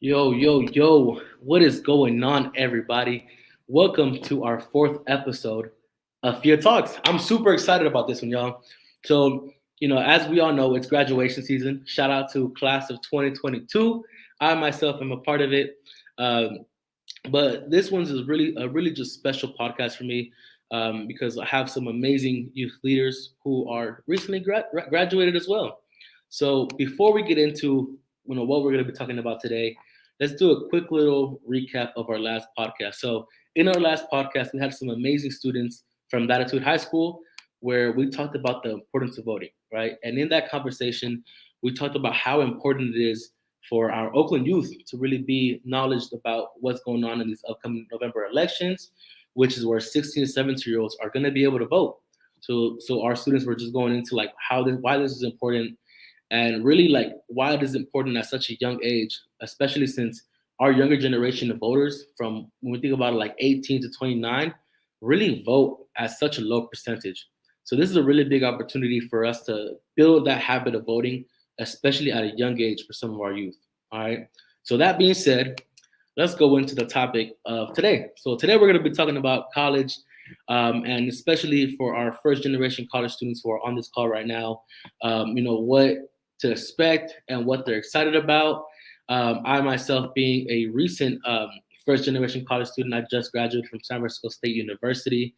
Yo, yo, yo, what is going on, everybody? Welcome to our fourth episode of FIA Talks. I'm super excited about this one, y'all. As we all know, it's graduation season. Shout out to class of 2022. I myself am a part of it. Um, but this one's is really a really just special podcast for me because I have some amazing youth leaders who are recently graduated as well. So before we get into what we're going to be talking about today, let's do a quick little recap of our last podcast. So in our last podcast, we had some amazing students from Latitude High School where we talked about the importance of voting, right? And in that conversation, we talked about how important it is for our Oakland youth to really be knowledgeable about what's going on in these upcoming November elections, which is where 16 to 17-year-olds are going to be able to vote. So our students were just going into like why this is important, and really like why it is important at such a young age, especially since our younger generation of voters, from when we think about it, like 18 to 29, really vote at such a low percentage. So this is a really big opportunity for us to build that habit of voting, especially at a young age for some of our youth. All right. So that being said, let's go into the topic of today. So today we're going to be talking about college, and especially for our first generation college students who are on this call right now, what to expect and what they're excited about. I myself, being a recent first generation college student, I just graduated from San Francisco State University.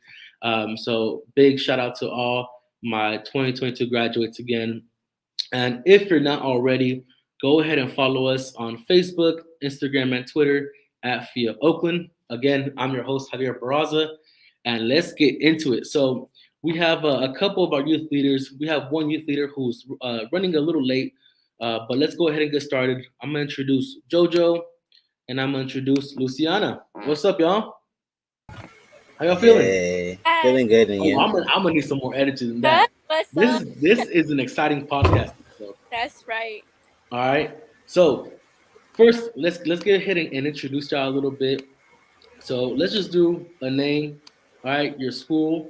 So big shout out to all my 2022 graduates again. And if you're not already, go ahead and follow us on Facebook, Instagram, and Twitter at FIA Oakland. Again, I'm your host, Javier Barraza, and let's get into it. So we have a couple of our youth leaders. We have one youth leader who's running a little late, but let's go ahead and get started. I'm going to introduce JoJo, and I'm going to introduce Luciana. What's up, y'all? How y'all feeling? Hey, feeling good and Oh, you? I'm gonna need some more editing than that. What's This up? is this is an exciting podcast. So, That's right. all right. So first, let's get ahead and introduce y'all a little bit. So let's just do a name, all right, your school,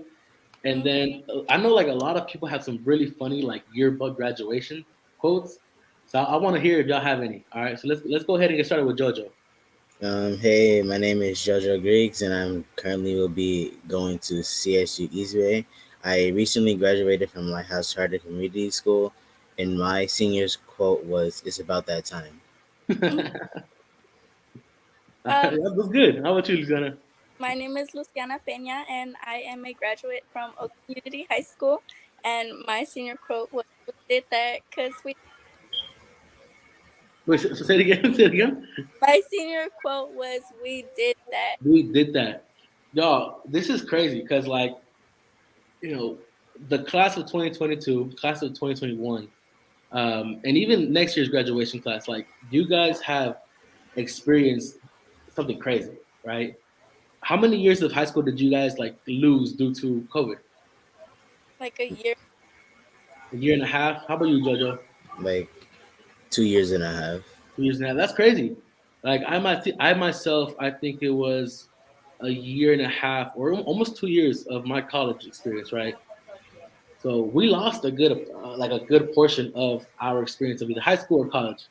and then I know like a lot of people have some really funny like yearbook graduation quotes. So I want to hear if y'all have any. All right, so let's go ahead and get started with JoJo. Hey, my name is Jojo Griggs, and I'm currently will be going to CSU Eastway. I recently graduated from Lighthouse Charter Community School, and my senior's quote was, "It's about that time." That was good. How about you, Luciana? My name is Luciana Peña, and I am a graduate from Oak Community High School. And my senior quote was, "We did that because we." Wait, so say it again. Say it again. My senior quote was, "We did that." We did that, y'all. This is crazy because you know the class of 2022, class of 2021, and even next year's graduation class, like you guys have experienced something crazy, right? How many years of high school did you guys like lose due to COVID? Like a year. A year and a half. How about you, JoJo? Like 2 years and a half. 2 years and a half. That's crazy. Like I myself, I think it was a year and a half or almost 2 years of my college experience, right? So we lost a good, like a good portion of our experience of either high school or college.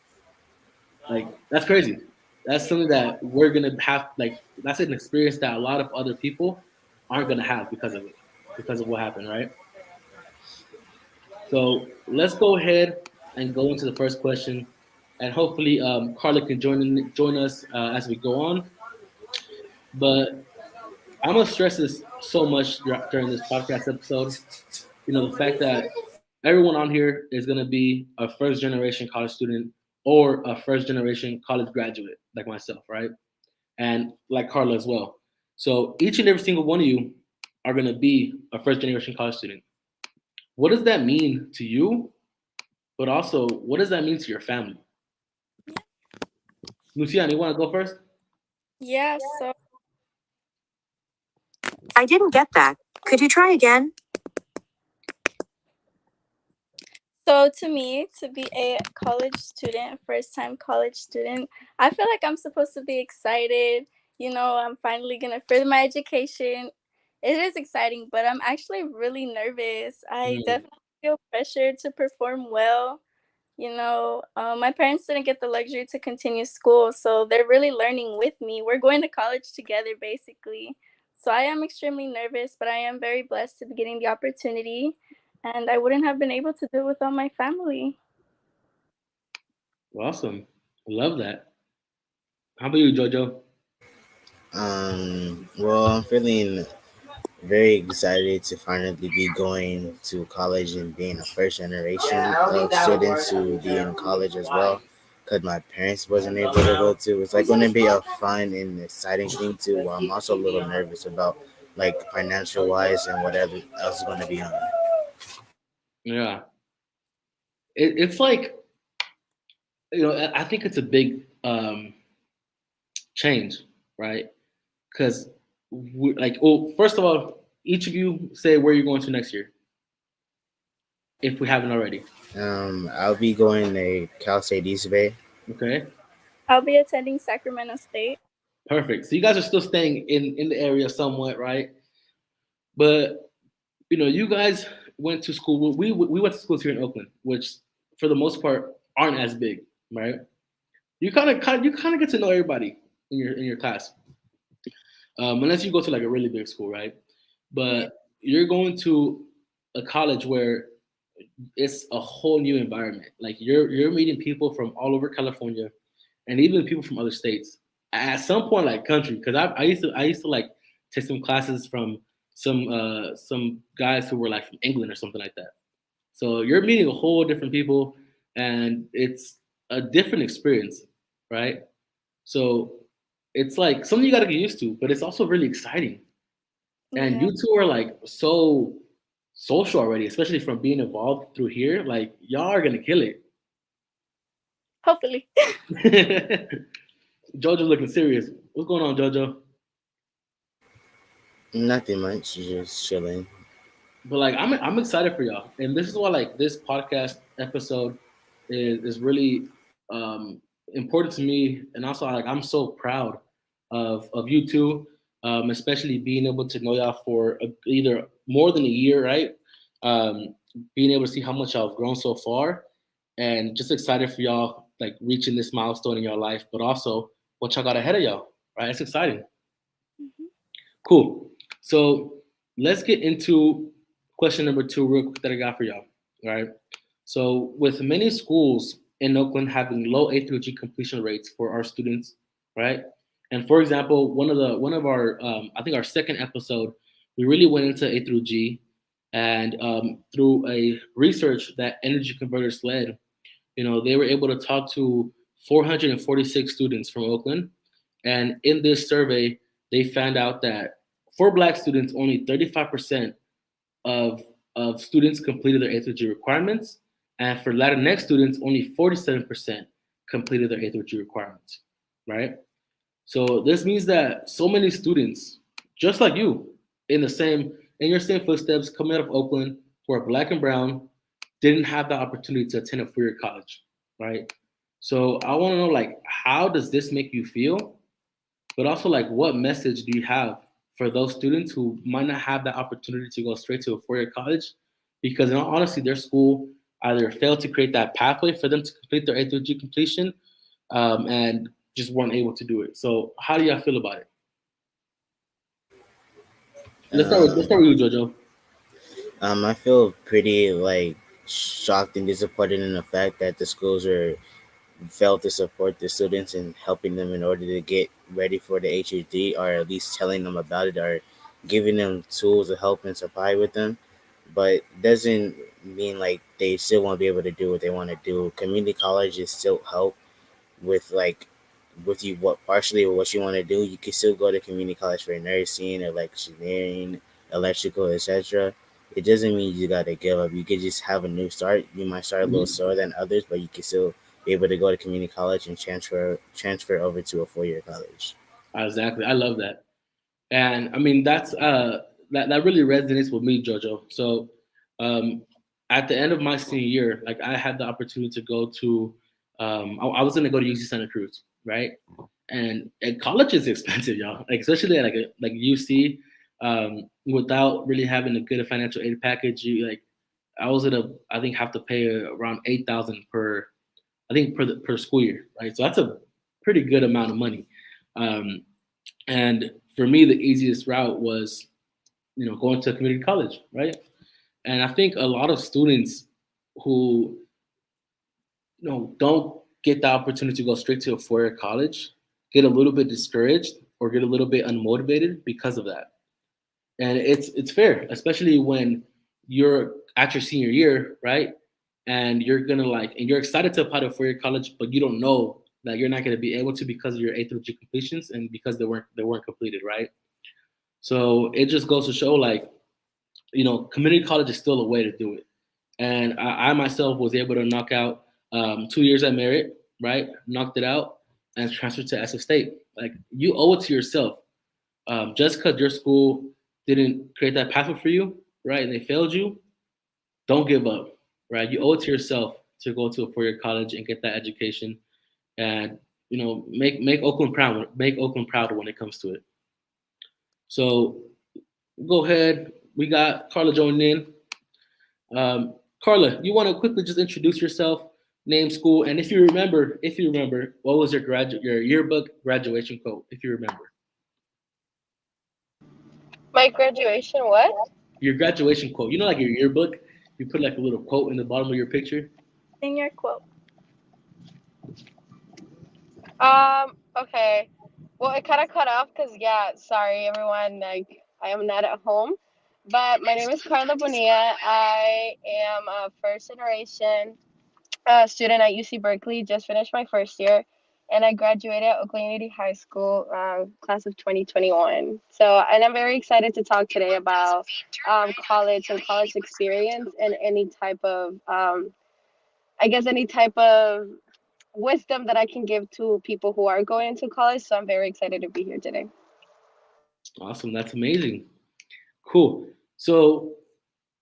Like that's crazy. That's something that we're gonna have. Like that's an experience that a lot of other people aren't gonna have because of it, because of what happened, right? So let's go ahead and go into the first question, and hopefully Carla can join us as we go on. But I'm gonna stress this so much during this podcast episode. The fact that everyone on here is going to be a first generation college student or a first generation college graduate like myself, right? And like Carla as well. So each and every single one of you are going to be a first generation college student. What does that mean to you? But also, what does that mean to your family? Luciana, you want to go first? Yeah, so I didn't get that. Could you try again? to me, to be a college student, first time college student, I feel like I'm supposed to be excited. I'm finally going to further my education. It is exciting, but I'm actually really nervous. I Mm, definitely feel pressure to perform well. My parents didn't get the luxury to continue school, so they're really learning with me. We're going to college together, basically. So I am extremely nervous, but I am very blessed to be getting the opportunity, and I wouldn't have been able to do it without my family. Awesome. I love that. How about you, Jojo? Well, I'm feeling very excited to finally be going to college and being a first generation of students to be in college as well. Because my parents wasn't able to go to. It's like going to be a fun and exciting thing too. I'm also a little nervous about like financial wise and whatever else is going to be on. Yeah. It's like, I think it's a big change, right? Because, first of all, each of you say where you're going to next year, if we haven't already. I'll be going to Cal State East Bay. Okay. I'll be attending Sacramento State. Perfect. So you guys are still staying in the area somewhat, right? But you guys went to school. We went to schools here in Oakland, which for the most part aren't as big, right? You kind of get to know everybody in your class, unless you go to like a really big school, right? Yeah. But you're going to a college where it's a whole new environment. Like you're meeting people from all over California, and even people from other states. At some point, like country, because I used to like take some classes from some guys who were like from England or something like that. So you're meeting a whole different people, and it's a different experience, right? So it's like something you got to get used to, but it's also really exciting. And Yeah. you two are like so social already, especially from being involved through here. Like y'all are gonna kill it. Hopefully. Jojo's looking serious. What's going on, Jojo? Nothing much, just chilling. But like I'm excited for y'all, and this is why like this podcast episode is really um, important to me, and also like I'm so proud of you two, especially being able to know y'all for either more than a year, right? Um, Being able to see how much y'all have grown so far, and just excited for y'all like reaching this milestone in your life, but also what y'all got ahead of y'all, right? It's exciting. Mhm. Cool. So let's get into question number two, real quick, that I got for y'all. All right. So, with many schools in Oakland having low A through G completion rates for our students, right? And for example, one of our I think our second episode, we really went into A through G, and through a research that Energy Converters led, they were able to talk to 446 students from Oakland, and in this survey, they found out that for Black students, only 35% of students completed their A through G requirements, and for Latinx students, only 47% completed their A through G requirements. Right. So this means that so many students, just like you, in your same footsteps, coming out of Oakland, who are Black and brown, didn't have the opportunity to attend a four-year college, right? So I want to know, like, how does this make you feel? But also, like, what message do you have for those students who might not have that opportunity to go straight to a four-year college? Because in all honesty, their school either failed to create that pathway for them to complete their A through G completion, and just weren't able to do it. So how do y'all feel about it? Let's start Um, with you, Jojo. I feel pretty like shocked and disappointed in the fact that the schools are failed to support the students and helping them in order to get ready for the HUD, or at least telling them about it, or giving them tools to help and supply with them. But doesn't mean like they still won't be able to do what they want to do. Community colleges still help with like with you what partially what you want to do. You can still go to community college for nursing, electioneering, electrical, etc. It doesn't mean you gotta give up. You could just have a new start. You might start a little Mhm. slower than others, but you can still be able to go to community college and transfer over to a 4-year college. Exactly, I love that, and I mean that really resonates with me, Jojo. So um, at the end of my senior year, like I had the opportunity to go to, I was going to go to UC Santa Cruz, right? And college is expensive, y'all. Like especially at like UC, without really having a good financial aid package, you like I was gonna I think have to pay around 8,000 I think per school year, right? So that's a pretty good amount of money. Um, and for me, the easiest route was, going to a community college, right? And I think a lot of students who, don't get the opportunity to go straight to a four-year college get a little bit discouraged or get a little bit unmotivated because of that. And it's fair, especially when you're at your senior year, right? And you're gonna and you're excited to apply to four-year college, but you don't know that you're not gonna be able to because of your A through G completions and because they weren't completed, right? So it just goes to show, community college is still a way to do it. And I myself was able to knock out 2 years at Merit, right? Knocked it out and transferred to SF State. Like, you owe it to yourself. Just because your school didn't create that pathway for you, right, and they failed you, don't give up, right? You owe it to yourself to go to a four-year college and get that education, and make Oakland proud. Make Oakland proud when it comes to it. So go ahead. We got Carla joining in. Carla, you want to quickly just introduce yourself, name, school, and if you remember, what was your yearbook graduation quote, if you remember? My graduation, what? Your graduation quote. Like your yearbook, you put like a little quote in the bottom of your picture. Senior quote. Okay. Well, it kind of cut off because, yeah, sorry, everyone. I am not at home. But my name is Carla Bonilla. I am a first generation student at UC Berkeley. Just finished my first year. And I graduated at Oakland Unity High School, class of 2021. And I'm very excited to talk today about college and college experience and any type of, any type of wisdom that I can give to people who are going into college. So I'm very excited to be here today. Awesome. That's amazing. Cool. So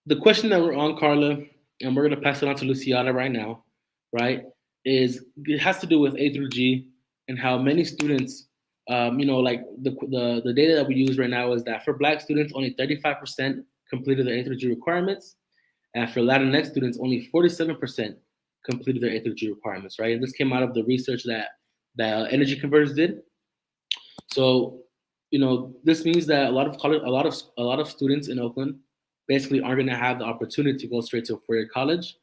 the question that we're on, Carla, and we're gonna pass it on to Luciana right now, right? It has to do with A through G and how many students, like the data that we use right now is that for Black students, only 35% completed their A through G requirements, and for Latinx students, only 47% completed their A through G requirements, right? And this came out of the research that Energy Converters did. So, this means that a lot of students in Oakland basically aren't going to have the opportunity to go straight to a four-year college.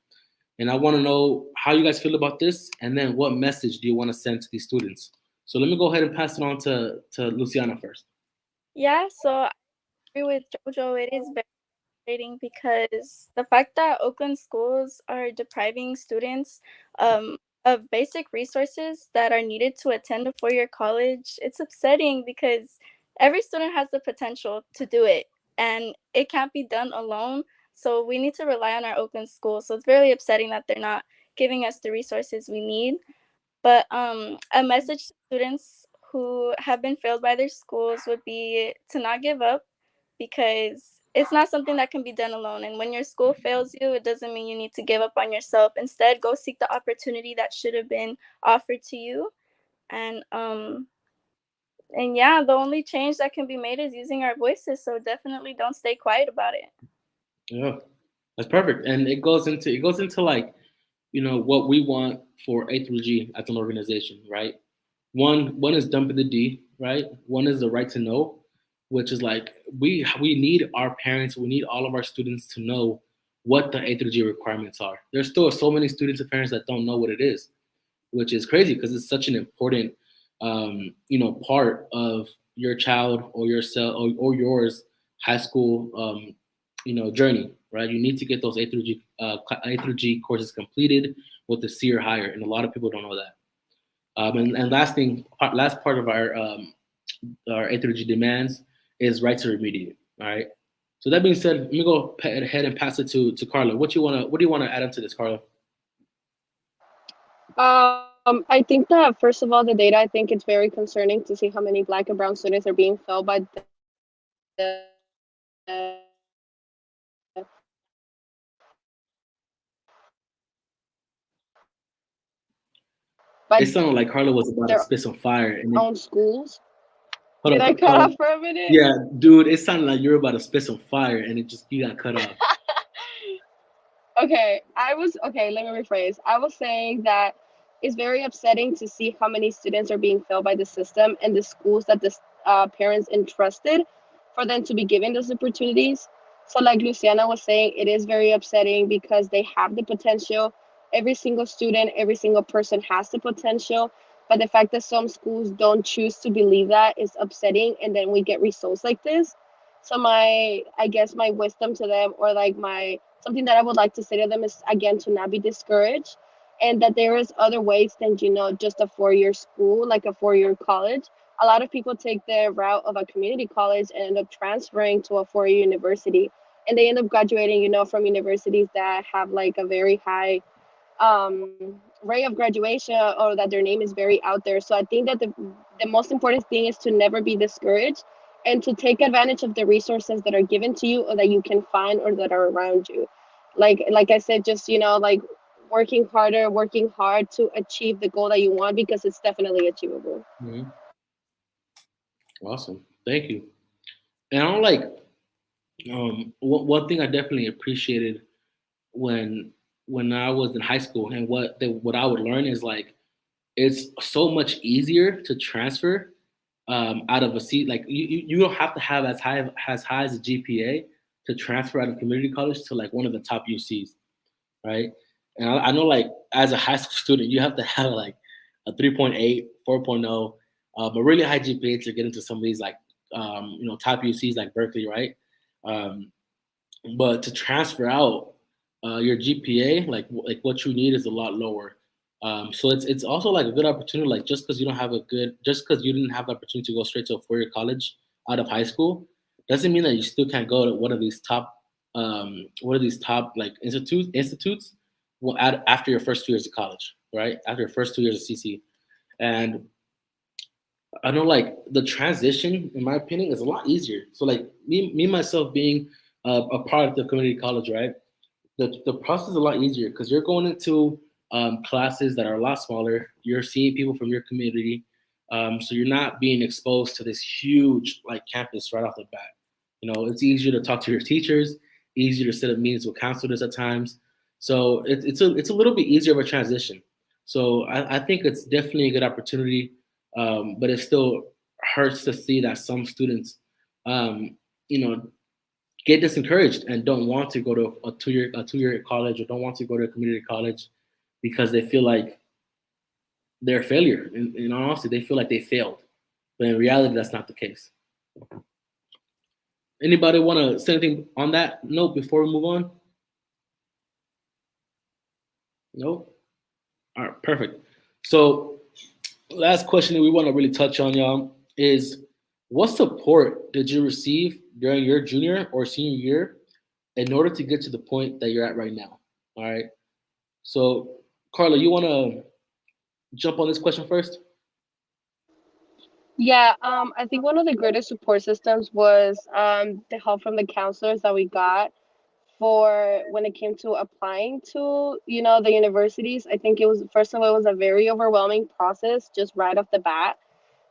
And I want to know how you guys feel about this, and then what message do you want to send to these students? So let me go ahead and pass it on to Luciana first. Yeah, so I agree with Jojo. It is very frustrating because the fact that Oakland schools are depriving students of basic resources that are needed to attend a four-year college, it's upsetting because every student has the potential to do it, and it can't be done alone. So we need to rely on our Oakland schools. So it's very upsetting that they're not giving us the resources we need. But a message to students who have been failed by their schools would be to not give up, because it's not something that can be done alone. And when your school fails you, it doesn't mean you need to give up on yourself. Instead, go seek the opportunity that should have been offered to you. And yeah, the only change that can be made is using our voices. So definitely don't stay quiet about it. Yeah, that's perfect. And it goes into what we want for A through G as an organization, right? One is dumping the D, right? One is the right to know, which is like we need our parents, we need all of our students to know what the A through G requirements are. There's still so many students and parents that don't know what it is, which is crazy because it's such an important part of your child or yourself or yours high school journey, right? You need to get those A through G courses completed with a C or higher, and a lot of people don't know that. And last part of our A through G demands is right to remediate. All right. So that being said, let me go ahead and pass it to Carla. What do you wanna add onto this, Carla? I think that, first of all, the data, I think it's very concerning to see how many Black and brown students are being failed by It sounded like Carla was about to their spit some fire. And then, own schools. hold Did I up, cut off for a minute? yeah, dude, it sounded like you were about to spit some fire, and you got cut off. Okay, let me rephrase. I was saying that it's very upsetting to see how many students are being failed by the system and the schools that the parents entrusted for them to be given those opportunities. So, like Luciana was saying, it is very upsetting because they have the potential. Every single student, every single person has the potential. But the fact that some schools don't choose to believe that is upsetting. And then we get results like this. So, I guess my wisdom to them, or like something that I would like to say to them is again to not be discouraged, and that there is other ways than just a 4 year school, like a 4 year college. A lot of people take the route of a community college and end up transferring to a 4 year university, and they end up graduating from universities that have like a very high rate of graduation, or that their name is very out there. So I think that the most important thing is to never be discouraged and to take advantage of the resources that are given to you or that you can find or that are around you. Like I said, just like working harder, working hard to achieve the goal that you want, because it's definitely achievable. Mhm. Awesome. Thank you. And I don't like one thing I definitely appreciated when I was in high school, and what I would learn is like it's so much easier to transfer out of a seat. Like you don't have to have as high as a GPA to transfer out of community college to like one of the top UCs, right? And I know like as a high school student, you have to have like a 3.8, 4.0, a really high GPA to get into some of these like top UCs like Berkeley, right? Um, but to transfer out, your GPA, like what you need is a lot lower. So it's also like a good opportunity. Like just because you didn't have the opportunity to go straight to a 4 year college out of high school, doesn't mean that you still can't go to one of these top like institutes after your first 2 years of college, right? After your first 2 years of CC, and I know like the transition, in my opinion, is a lot easier. So like me myself being a product of community college, right? The process is a lot easier because you're going into classes that are a lot smaller. You're seeing people from your community, so you're not being exposed to this huge like campus right off the bat. It's easier to talk to your teachers, easier to set up meetings with counselors at times. So it's a little bit easier of a transition. So I think it's definitely a good opportunity, but it still hurts to see that some students, um, you know, get disencouraged and don't want to go to a 2 year college, or don't want to go to a community college because they feel like they're a failure. In all honesty, they feel like they failed, but in reality, that's not the case. Anybody want to say anything on that note before we move on? No. All right, perfect. So, last question that we want to really touch on, y'all, is what support did you receive during your junior or senior year in order to get to the point that you're at right now? All right. So, Carla, you want to jump on this question first? Yeah, I think one of the greatest support systems was the help from the counselors that we got for when it came to applying to the universities. I think it was, first of all, it was a very overwhelming process just right off the bat.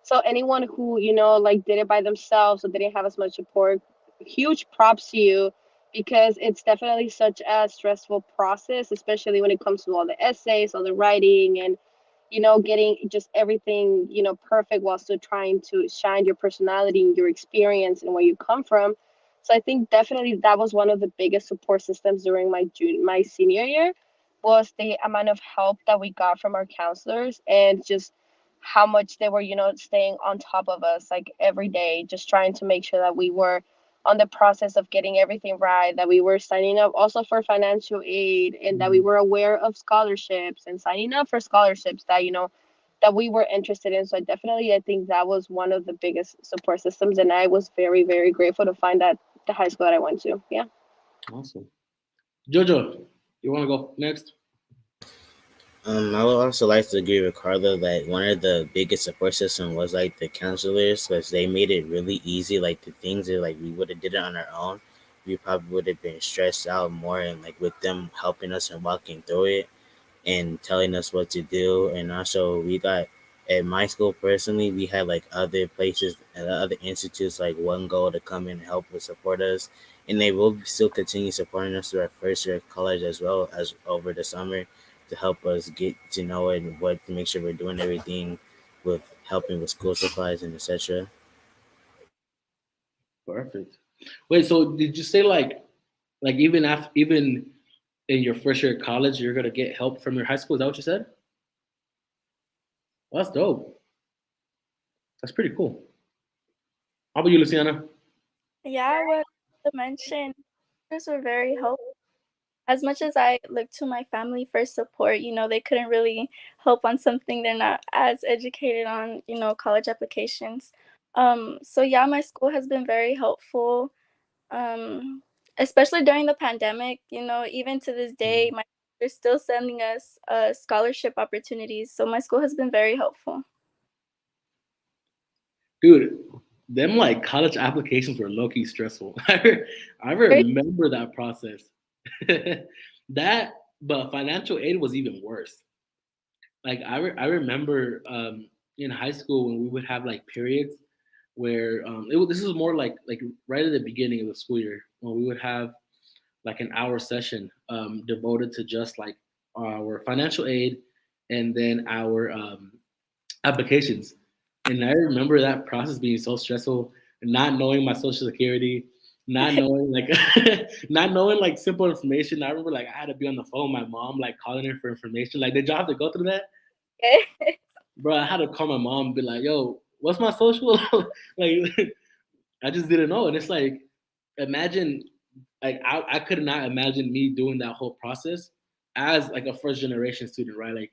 So anyone who like did it by themselves or didn't have as much support, huge props to you, because it's definitely such a stressful process, especially when it comes to all the essays, all the writing, and getting just everything perfect while still trying to shine your personality and your experience and where you come from. So I think definitely that was one of the biggest support systems during my senior year, was the amount of help that we got from our counselors, and just how much they were staying on top of us like every day, just trying to make sure that we were on the process of getting everything right, that we were signing up also for financial aid, and that we Mhm. were aware of scholarships and signing up for scholarships that that we were interested in. So I think that was one of the biggest support systems, and I was very, very grateful to find that the high school that I went to. Yeah. Awesome. Jojo, you want to go next? I would also like to agree with Carla that one of the biggest support system was like the counselors, because they made it really easy. Like the things that like we would have did it on our own, we probably would have been stressed out more. And like with them helping us and walking through it and telling us what to do. And also we got at my school personally, we had like other places and other institutes like One Goal to come in and help us support us, and they will still continue supporting us through our first year of college as well as over the summer. to help us get to know it and what to make sure we're doing everything with helping with school supplies and etc. Perfect. Wait, so did you say like even in your first year of college, you're gonna get help from your high school? Is that what you said? Well, that's dope. That's pretty cool. How about you, Luciana? Yeah, what to mention, teachers were very helpful. As much as I look to my family for support, they couldn't really help on something they're not as educated on, college applications. So yeah, my school has been very helpful, especially during the pandemic. Even to this day, they're still sending us scholarship opportunities. So my school has been very helpful. Dude, them like college applications were low key stressful. I remember that process. That, but financial aid was even worse. Like I remember in high school when we would have like periods where this was more like right at the beginning of the school year when we would have like an hour session devoted to just like our financial aid and then our applications. And I remember that process being so stressful, not knowing my social security, not knowing like not knowing like simple information. I remember like I had to be on the phone with my mom, like calling her for information. Like, did y'all have to go through that? Bro, I had to call my mom and be like, yo, what's my social? Like I just didn't know. And it's like, imagine like I could not imagine me doing that whole process as like a first generation student, right? Like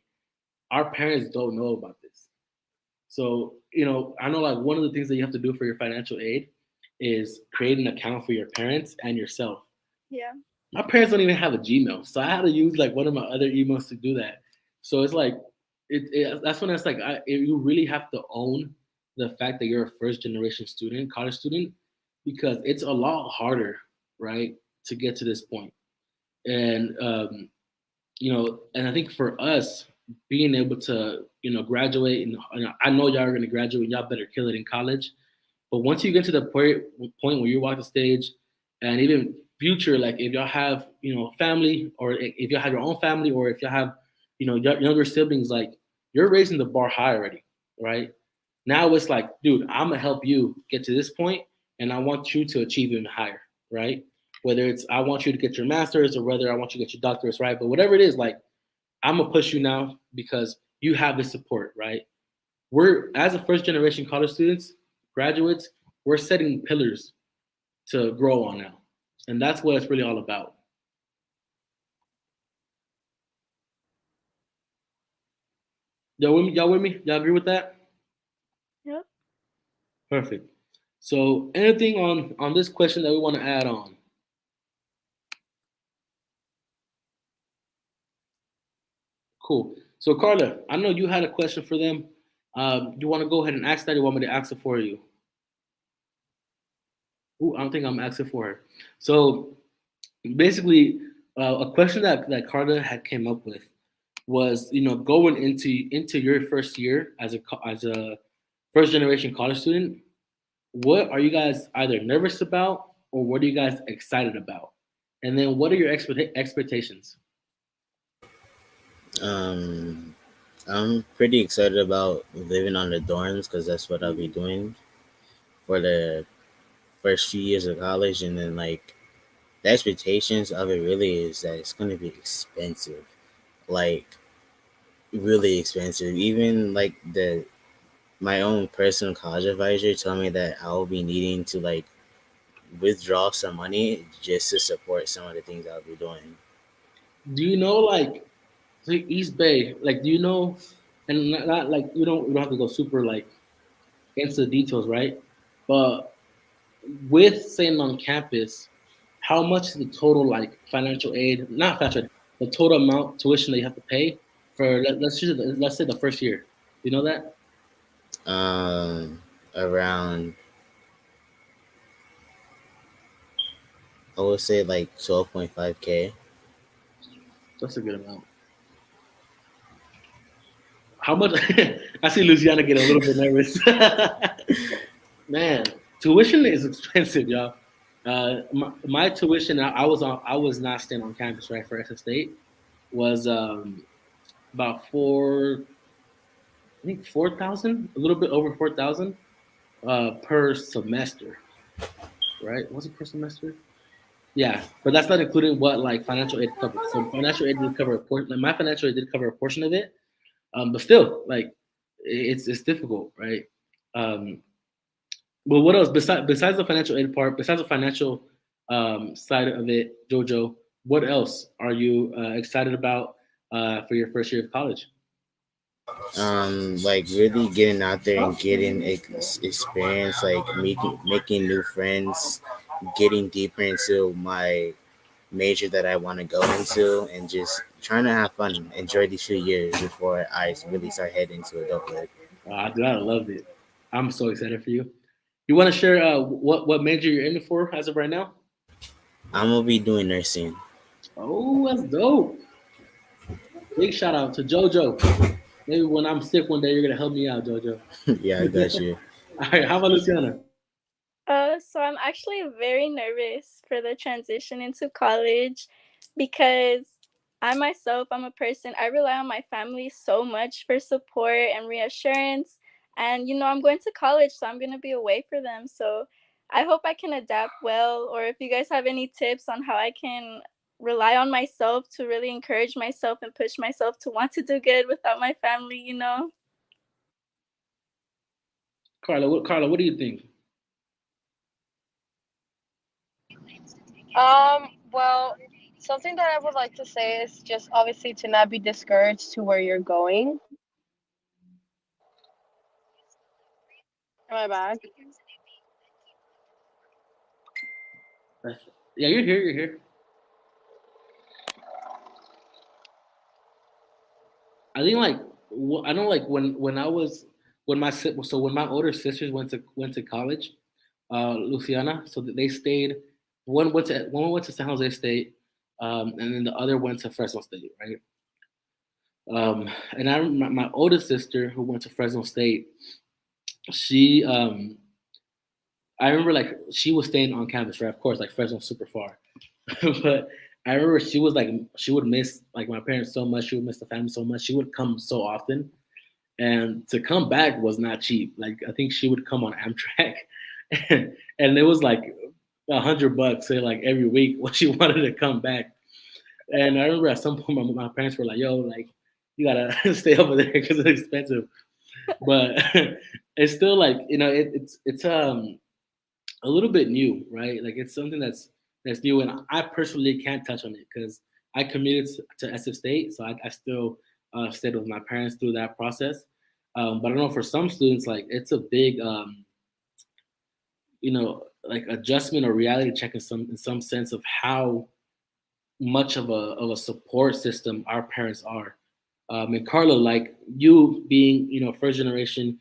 our parents don't know about this. So, I know like one of the things that you have to do for your financial aid is create an account for your parents and yourself. Yeah. My parents don't even have a Gmail, so I had to use like one of my other emails to do that. So it's like, that's when it's like you really have to own the fact that you're a first generation student, college student, because it's a lot harder, right, to get to this point. And and I think for us being able to, graduate, and I know y'all are going to graduate, y'all better kill it in college. But once you get to the point where you walk the stage, and even future, like if y'all have, family, or if y'all have your own family, or if y'all have, younger siblings, like you're raising the bar high already, right? Now it's like, dude, I'm gonna help you get to this point, and I want you to achieve even higher, right? Whether it's I want you to get your master's or whether I want you to get your doctorates, right? But whatever it is, like I'm gonna push you now because you have the support, right? We're as a first generation college students, graduates, we're setting pillars to grow on now, and that's what it's really all about. Y'all with me? Y'all with me? Y'all agree with that? Yep. Perfect. So, anything on this question that we want to add on? Cool. So, Carla, I know you had a question for them. You want to go ahead and ask that? Or you want me to ask it for you? Ooh, I don't think I'm asking for her. So, basically, a question that Carla had came up with was, going into your first year as a first generation college student. What are you guys either nervous about, or what are you guys excited about? And then, what are your expectations? Um, I'm pretty excited about living on the dorms because that's what I'll be doing for the first few years of college, and then like the expectations of it really is that it's going to be expensive, like really expensive. Even like the my own personal college advisor told me that I'll be needing to like withdraw some money just to support some of the things I'll be doing. Do you know like East Bay? Like, do you know? And not like you don't have to go super like into the details, right? But with staying on campus, how much is the total like financial aid? Not financial, aid, the total amount tuition that you have to pay for let's say the first year. You know that? Um, Around I would say like 12.5K. That's a good amount. How much? I see Luciana get a little bit nervous. Man, tuition is expensive, y'all. My tuition, I was not staying on campus, right, for SF State was about I think 4,000, a little bit over 4,000 per semester, right? Was it per semester? Yeah, but that's not including what like financial aid covers. So financial aid did cover a portion. Like my financial aid did cover a portion of it, but still, like it's difficult, right? Um, but what else besides the financial aid part, besides the financial side of it, Jojo? What else are you excited about for your first year of college? Like really getting out there and getting experience, like making new friends, getting deeper into my major that I want to go into, and just trying to have fun, enjoy these few years before I really start heading into adulthood. Dude, I loved it. I'm so excited for you. You want to share what major you're in for as of right now? I'm gonna be doing nursing. Oh, that's dope. Big shout out to JoJo. Maybe when I'm sick one day, you're gonna help me out, JoJo. Yeah, I got you. All right, how about Luciana? So I'm actually very nervous for the transition into college because I myself, I'm a person, I rely on my family so much for support and reassurance. And, I'm going to college, so I'm going to be away for them. So I hope I can adapt well. Or if you guys have any tips on how I can rely on myself to really encourage myself and push myself to want to do good without my family. Carla, what do you think? Well, something that I would like to say is just obviously to not be discouraged to where you're going. Am I back? Yeah, you're here. You're here. I think like I know like when I was when my so when my older sisters went to college, Luciana. So they stayed. One went to San Jose State, and then the other went to Fresno State, right? And my oldest sister who went to Fresno State, she I remember like she was staying on campus, right? Of course, like Fresno's super far, but I remember she was like she would miss like my parents so much. She would miss the family so much. She would come so often, and to come back was not cheap. Like I think she would come on Amtrak, and it was like $100 say like every week when she wanted to come back. And I remember at some point my parents were like, "Yo, like you gotta stay over there because it's expensive." But it's still like it's a little bit new, right? Like it's something that's new, and I personally can't touch on it because I commuted to SF State, so I still stayed with my parents through that process. But I know for some students, like it's a big, like adjustment or reality check in some sense of how much of a support system our parents are. And Carla, like you being, first generation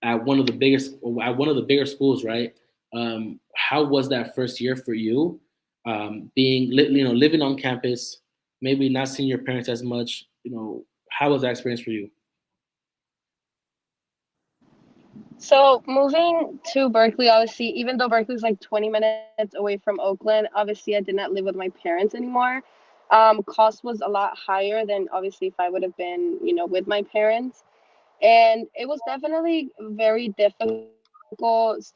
at one of the bigger schools, right? How was that first year for you? Living on campus, maybe not seeing your parents as much. How was that experience for you? So moving to Berkeley, obviously, even though Berkeley's like 20 minutes away from Oakland, obviously I did not live with my parents anymore. Cost was a lot higher than obviously if I would have been, with my parents. And it was definitely very difficult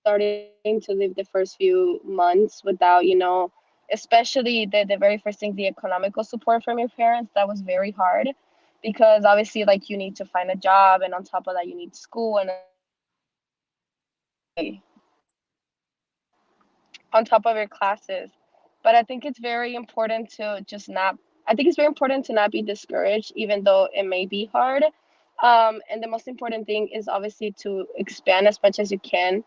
starting to live the first few months without, especially the very first thing, the economical support from your parents. That was very hard because obviously like you need to find a job, and on top of that you need school, and on top of that you need to on top of your classes. But I think it's very important to just not, I think it's very important to not be discouraged, even though it may be hard. And the most important thing is obviously to expand as much as you can.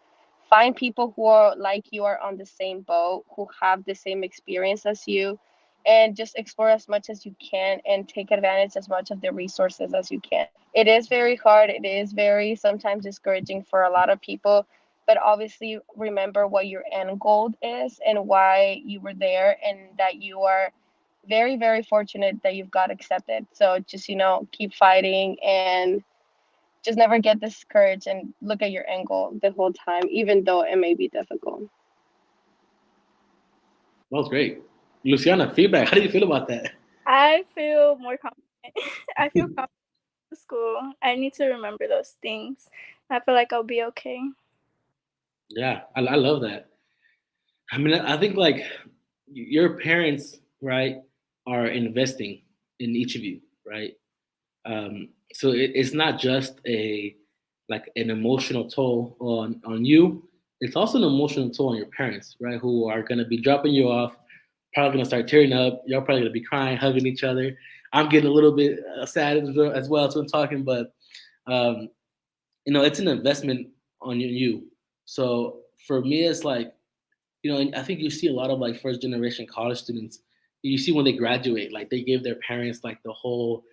Find people who are like you, are on the same boat, who have the same experience as you, and just explore as much as you can and take advantage as much of the resources as you can. It is very hard. It is very sometimes discouraging for a lot of people, but obviously remember what your end goal is and why you were there, and that you are very, very fortunate that you've got accepted. So just, keep fighting and just never get discouraged and look at your end goal the whole time, even though it may be difficult. That was great. Luciana, feedback. How do you feel about that? I feel more confident I feel confident in school. I need to remember those things. I feel like I'll be okay. Yeah, I love that. I mean, I think like your parents, right, are investing in each of you, right? So it's not just a like an emotional toll on you. It's also an emotional toll on your parents, right? Who are gonna be dropping you off, probably gonna start tearing up. You're probably gonna be crying, hugging each other. I'm getting a little bit sad as well as I'm talking, but um, it's an investment on you. So for me, it's like and I think you see a lot of like first generation college students. You see when they graduate, like they give their parents like the whole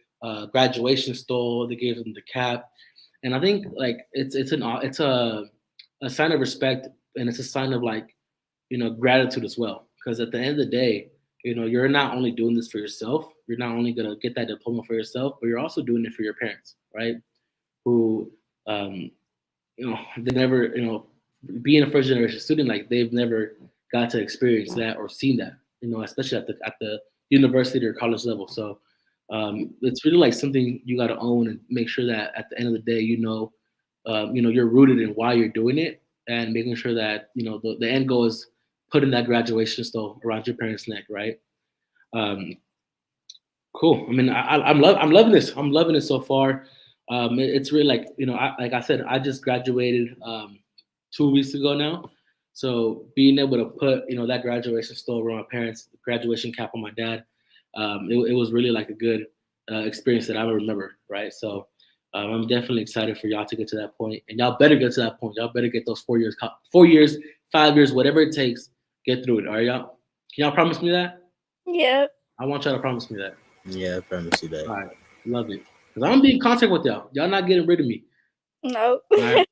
graduation stole. They gave them the cap, and I think like it's a sign of respect, and it's a sign of like gratitude as well. Because at the end of the day, you're not only doing this for yourself. You're not only gonna get that diploma for yourself, but you're also doing it for your parents, right? Who um, they never, being a first generation student, like they've never got to experience that or seen that, especially at the university or college level. So it's really like something you got to own and make sure that at the end of the day, you're rooted in why you're doing it and making sure that the end goal is putting that graduation stole around your parents' neck, right? Um, Cool. I mean, I'm loving this. I'm loving it so far. It's really like like I said, I just graduated 2 weeks ago now. So being able to put that graduation stole around my parents, graduation cap on my dad, it was really like a good experience that I will remember. Right. So I'm definitely excited for y'all to get to that point, and y'all better get to that point. Y'all better get those 4 years, 4 years, 5 years, whatever it takes, get through it. All right, y'all. Can y'all promise me that? Yep. I want y'all to promise me that. Yeah, I promise you that. All right, love it. Cause I'm gonna be in contact with y'all. Y'all not getting rid of me. Nope. All right.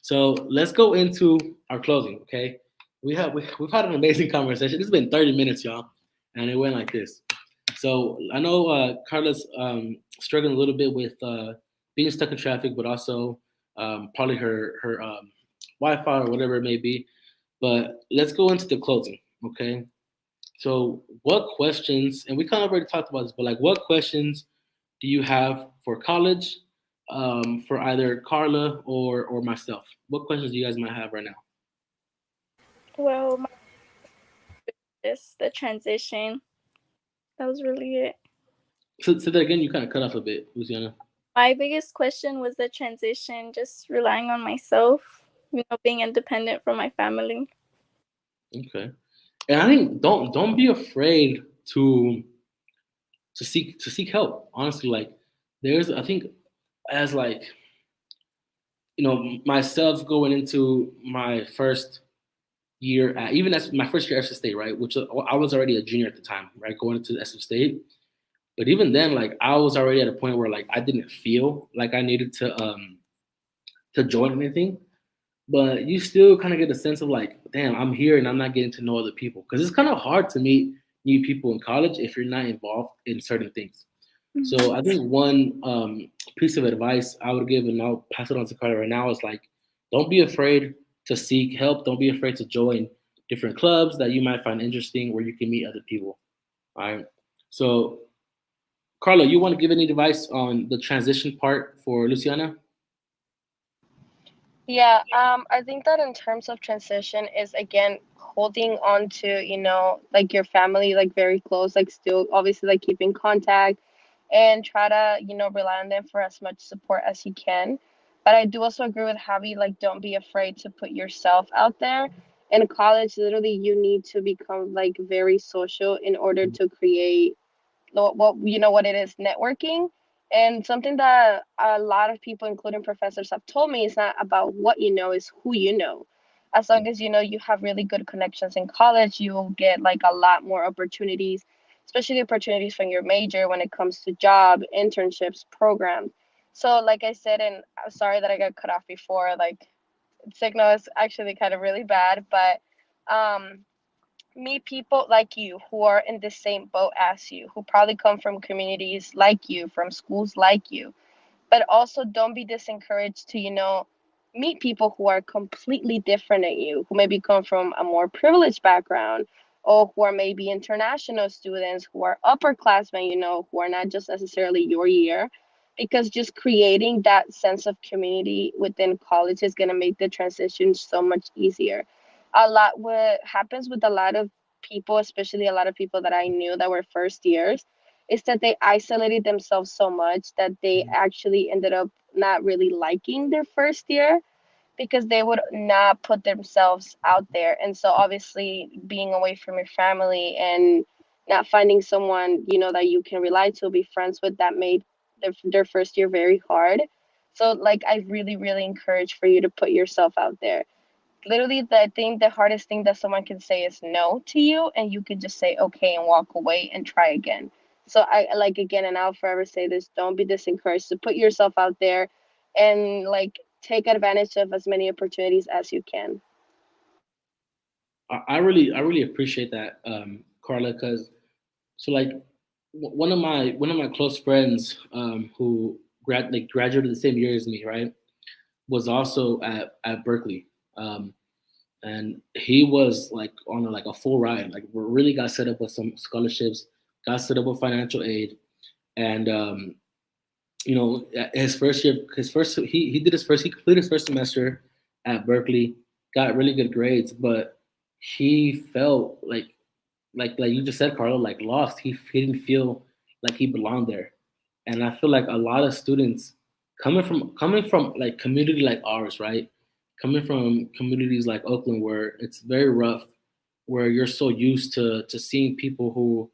So let's go into our closing. Okay. We've had an amazing conversation. It's been 30 minutes, y'all, and it went like this. So I know Carla's struggling a little bit with being stuck in traffic, but also probably her Wi-Fi or whatever it may be. But let's go into the closing. Okay. So what questions? And we kind of already talked about this, but like, what questions do you have for college, for either Carla or myself? What questions do you guys might have right now? Well, just the transition. That was really it. So that again, you kind of cut off a bit, Luciana. My biggest question was the transition, just relying on myself, being independent from my family. Okay. And I think don't be afraid to seek help. Honestly, like I think as like myself going into my first year at even as my first year at SF State, right? Which I was already a junior at the time, right? Going into SF State. But even then, like I was already at a point where like I didn't feel like I needed to join anything. But you still kind of get a sense of like, damn, I'm here and I'm not getting to know other people. Because it's kind of hard to meet new people in college if you're not involved in certain things. So I think one piece of advice I would give, and I'll pass it on to Carter right now, is like, don't be afraid to seek help. Don't be afraid to join different clubs that you might find interesting where you can meet other people. All right. So, Carla, you want to give any advice on the transition part for Luciana? Yeah, I think that in terms of transition is again holding on to, like your family, like very close, like still obviously like keeping contact and try to, rely on them for as much support as you can. But I do also agree with Javi, like don't be afraid to put yourself out there. In college, literally you need to become like very social in order to create what what it is, networking. And something that a lot of people, including professors, have told me is not about what you know, is who you know. As long as you have really good connections in college, you will get like a lot more opportunities, especially opportunities from your major when it comes to job internships program. So like I said, and I'm sorry that I got cut off before, like signal is actually kind of really bad, but meet people like you who are in the same boat as you, who probably come from communities like you, from schools like you. But also don't be disencouraged to, meet people who are completely different than you, who maybe come from a more privileged background or who are maybe international students, who are upperclassmen, who are not just necessarily your year, because just creating that sense of community within college is going to make the transition so much easier. A lot what happens with a lot of people, especially a lot of people that I knew that were first years, is that they isolated themselves so much that they actually ended up not really liking their first year because they would not put themselves out there. And so obviously being away from your family and not finding someone, that you can rely to be friends with, that made their first year very hard. So like I really, really encourage for you to put yourself out there. Literally, I think the hardest thing that someone can say is no to you, and you can just say okay and walk away and try again. So I like, again, and I'll forever say this: don't be disencouraged to put yourself out there, and like take advantage of as many opportunities as you can. I really appreciate that, Carla, because so like one of my close friends, who graduated the same year as me, right, was also at Berkeley, and he was like on a full ride, like really got set up with some scholarships, got set up with financial aid, and his first year, he did his first, he completed his first semester at Berkeley, got really good grades, but he felt like you just said, Carlo, like lost. He didn't feel like he belonged there, and I feel like a lot of students coming from like community like ours, right? Coming from communities like Oakland, where it's very rough, where you're so used to seeing people who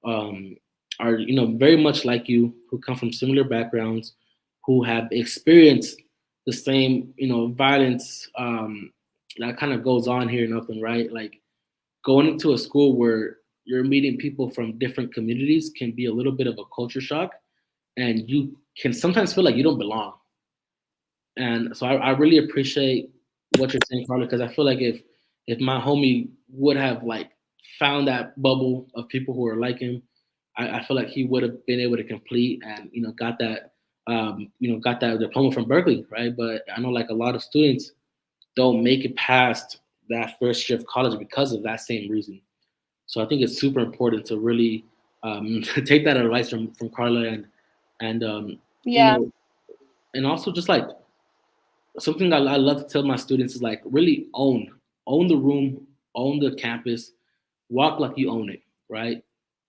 um, are very much like you, who come from similar backgrounds, who have experienced the same violence that kind of goes on here in Oakland, right? Like going into a school where you're meeting people from different communities can be a little bit of a culture shock, and you can sometimes feel like you don't belong. And so I really appreciate what you're saying, Carla, because I feel like if my homie would have like found that bubble of people who are like him, I feel like he would have been able to complete and got that diploma from Berkeley, right? But I know like a lot of students don't make it past that first year of college because of that same reason. So I think it's super important to really take that advice from Carla, and you Yeah. know and also just like something I love to tell my students is like really own the room, own the campus, walk like you own it, right?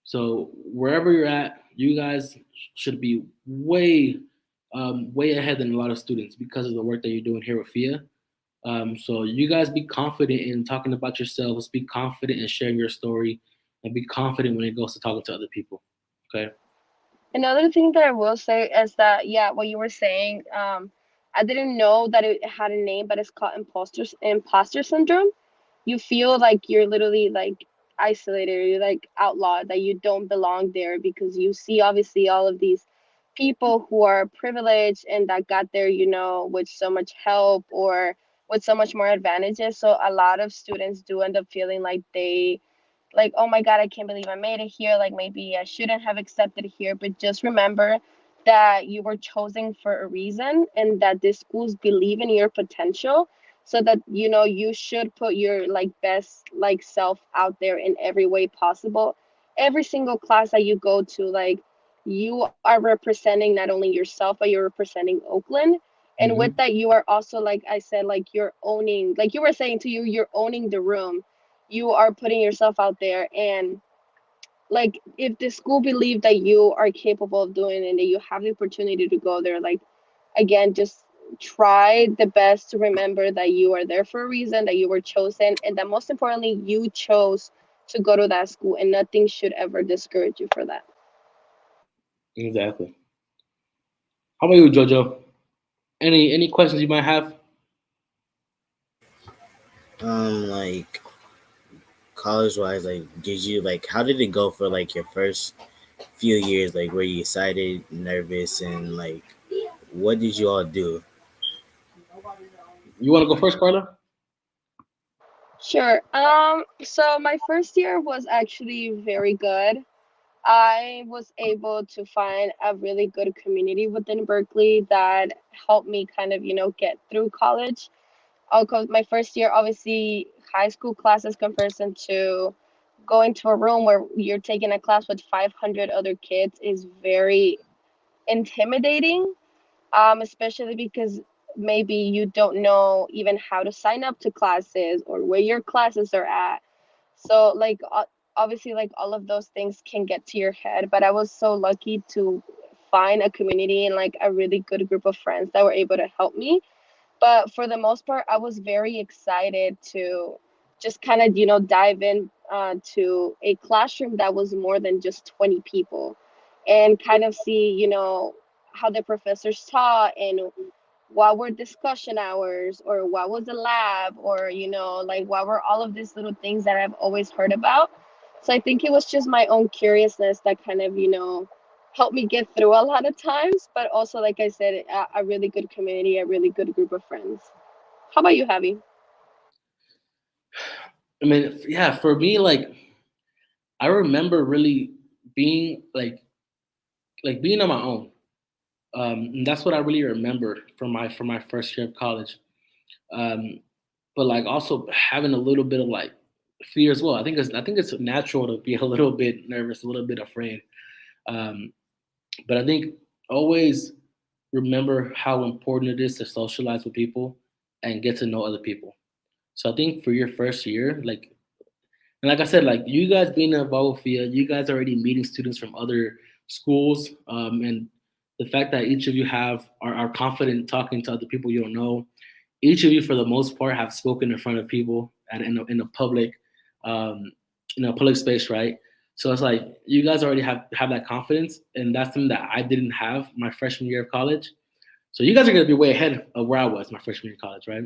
So wherever you're at, you guys should be way ahead than a lot of students because of the work that you're doing here with FIA. So you guys be confident in talking about yourselves, be confident in sharing your story, and be confident when it goes to talking to other people. Okay. Another thing that I will say is that, yeah, what you were saying, I didn't know that it had a name, but it's called imposter syndrome. You feel like you're literally like isolated, or you're like outlawed, that you don't belong there because you see obviously all of these people who are privileged and that got there, with so much help or with so much more advantages. So a lot of students do end up feeling like they, like, oh my God, I can't believe I made it here, like maybe I shouldn't have accepted here. But just remember that you were chosen for a reason, and that these schools believe in your potential, so that you should put your like best like self out there in every way possible. Every single class that you go to, like, you are representing not only yourself, but you're representing Oakland. And with Hmm. that, you are also, like I said, like you're owning, like you were saying to you, you're owning the room. You are putting yourself out there. And like if the school believe that you are capable of doing it and that you have the opportunity to go there, like, again, just try the best to remember that you are there for a reason, that you were chosen, and that most importantly you chose to go to that school, and nothing should ever discourage you for that. Exactly. How about you, Jojo? Any questions you might have? Like college wise, like did you like how did it go for like your first few years? Like were you excited, nervous, and like what did you all do? You want to go first, Carla? Sure. So my first year was actually very good. I was able to find a really good community within Berkeley that helped me kind of, get through college. My first year, obviously, high school classes comparison to going to a room where you're taking a class with 500 other kids is very intimidating, especially because maybe you don't know even how to sign up to classes or where your classes are at. So like obviously like all of those things can get to your head, but I was so lucky to find a community and like a really good group of friends that were able to help me. But for the most part, I was very excited to just kind of, dive in to a classroom that was more than just 20 people and kind of see, how the professors taught and what were discussion hours or what was a lab or, like what were all of these little things that I've always heard about. So I think it was just my own curiousness that kind of, helped me get through a lot of times, but also, like I said, a really good community, a really good group of friends. How about you, Javi? I mean, yeah, for me, like I remember really being like being on my own. And that's what I really remember from my first year of college. Um, but like also having a little bit of like fear as well. I think it's natural to be a little bit nervous, a little bit afraid. Um, but I think always remember how important it is to socialize with people and get to know other people. So I think for your first year, and like I said, like you guys being involved with FIA, you guys are already meeting students from other schools, and the fact that each of you are confident talking to other people you don't know. Each of you, for the most part, have spoken in front of people and in a public, um, public space, right? So it's like you guys already have that confidence, and that's something that I didn't have my freshman year of college. So you guys are gonna be way ahead of where I was my freshman year of college, right?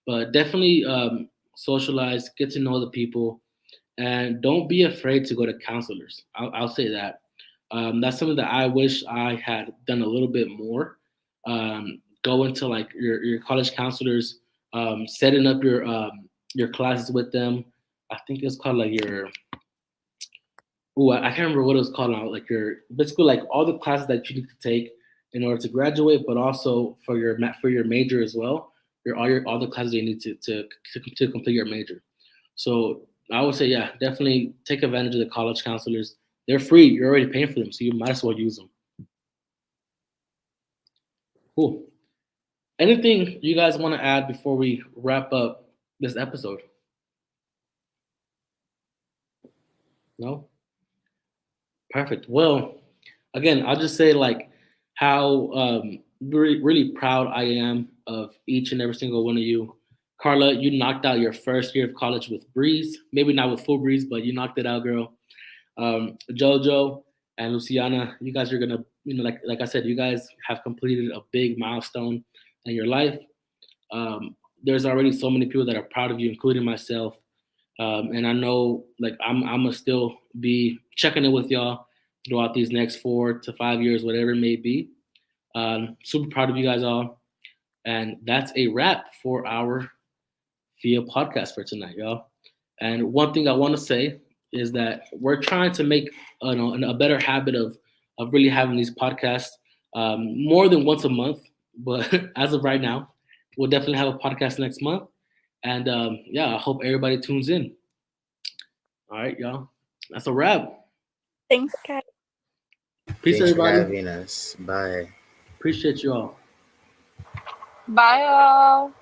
But definitely socialize, get to know the people, and don't be afraid to go to counselors. I'll say that. That's something that I wish I had done a little bit more. Go into like your college counselors, setting up your classes with them. I think it's called like your. Oh, I can't remember what it was called now. Like your basically like all the classes that you need to take in order to graduate, but also for your major as well. All the classes you need to complete your major. So I would say, yeah, definitely take advantage of the college counselors. They're free. You're already paying for them, so you might as well use them. Cool. Anything you guys want to add before we wrap up this episode? No? Perfect. Well, again, I'll just say like how really proud I am of each and every single one of you. Carla, you knocked out your first year of college with breeze. Maybe not with full breeze, but you knocked it out, girl. Jojo and Luciana, you guys are gonna, like I said, you guys have completed a big milestone in your life. There's already so many people that are proud of you, including myself. And I know, like, I'm gonna still be checking in with y'all throughout these next 4 to 5 years, whatever it may be. Super proud of you guys all, and that's a wrap for our FIA podcast for tonight, y'all. And one thing I want to say is that we're trying to make a better habit of really having these podcasts more than once a month. But as of right now, we'll definitely have a podcast next month. And yeah, I hope everybody tunes in. All right, y'all. That's a wrap. Thanks, guys. Peace, Thanks for everybody. having us. Bye. Appreciate you all. Bye, all.